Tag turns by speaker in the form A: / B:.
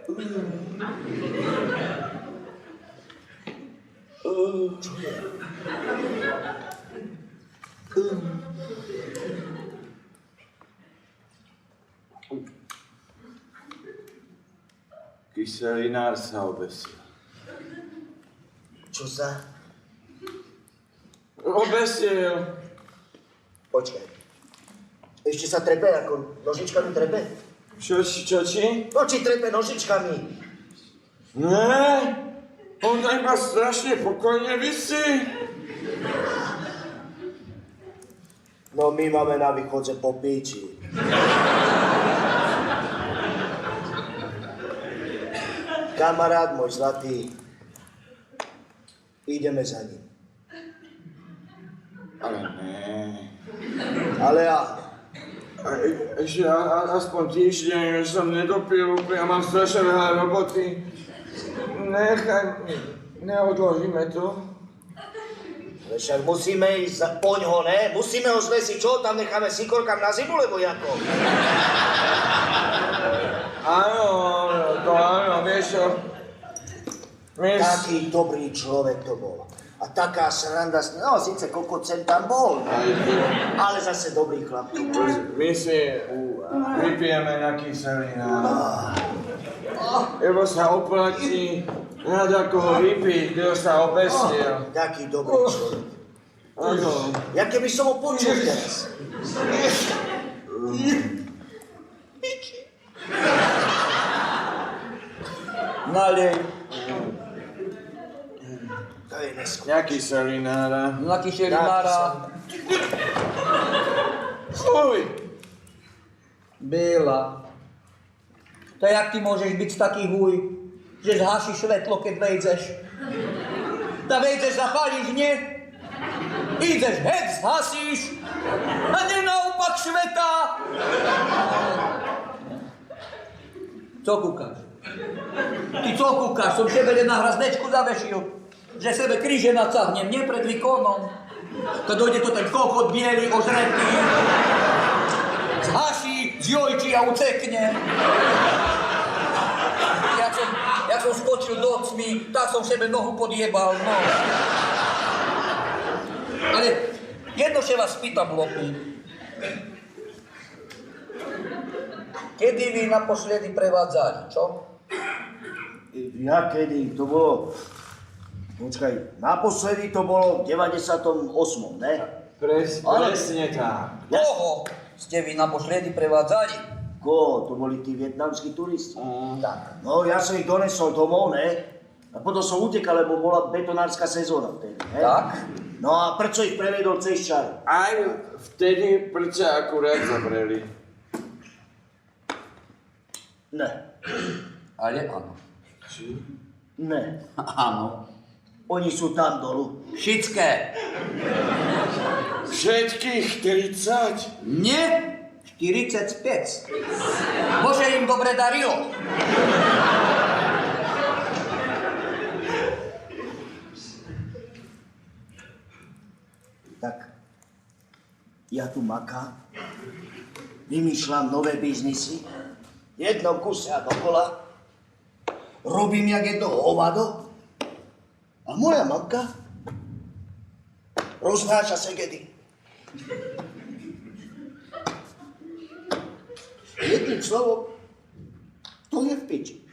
A: Čo je?
B: Kyselinár sa obesil.
A: Čo sa?
B: Obesil.
A: Počkaj. Ešte sa trepe, ako nožičkami trepe?
B: Čo či?
A: Či trepe nožičkami.
B: Ne, on iba strašne pokojne visí.
A: No my máme na východze po píči. Kamarát môj zlatý, ideme za ním.
B: Ale ne.
A: Ale ja.
B: Ešte aspoň týždeň, že som nedopil úplne, ja mám strašne veľa roboty. Neodložíme to.
A: Ale však musíme ísť poň ho, ne? Musíme ho zvesiť, čo? Tam necháme sikorkám na zimu, lebo jako?
B: Áno, to áno, vieš čo?
A: Taký dobrý človek to bol. A taká sranda, no síce kokot sem tam bol, ale zase dobrý chlap to bol.
B: My si vypijeme na kyselinár. Lebo sa oplatí rada koho vypiť, kto sa obesil.
A: Taký dobrý človek.
B: Áno.
A: Ja keby som ho počul teraz.
C: Nalej.
A: To je neskôr.
B: Na kyselinára.
C: Na kyšelinára.
B: Fuj!
C: Béla. To jak ty môžeš byť taký huj, že zhašíš svetlo, keď vejdeš? Da vejdeš, zapálíš, nie? Ideš, hec, zhasíš a nie naopak sveta. Co kúkaš? Ty co kúkaš? Som tebe len na hrazdečku zavešil, že sebe kríže nacahnem, nie pred výkonom. To dojde to ten kokot bielý, ožretý, zhaší, zjojčí a ucekne. Jak som skočil do cmy, tak som sebe nohu podjebal, no. Ale jedno sa vás spýtam, Lopi. Kedy vy naposledy prevádzali, čo?
A: Ja kedy? To bolo... Počkaj, naposledy to bolo v 98., ne?
B: Presne tak.
C: Koho ste vy naposledy prevádzali?
A: Ko? To boli tí vietnamskí turisti.
C: Tak.
A: No, ja som ich donesol domov, ne? A potom som utekal, lebo bola betonárska sezóna vtedy, ne?
C: Tak?
A: No a prečo ich previedol cez čar?
B: Aj vtedy prča akurát zavreli.
A: Ne.
C: Ale áno.
A: Ne.
C: Áno.
A: Oni sú tam dolu.
C: Všetké.
B: Všetkých 30?
C: Nie, 45. Bože im dobre darilo.
A: Tak, ja tu makám, vymýšľam nové biznisy, jedno kuse a dokola, robím jak jedno hovado a moja mamka roznáša segedy. Jedným slovom, to je v piči.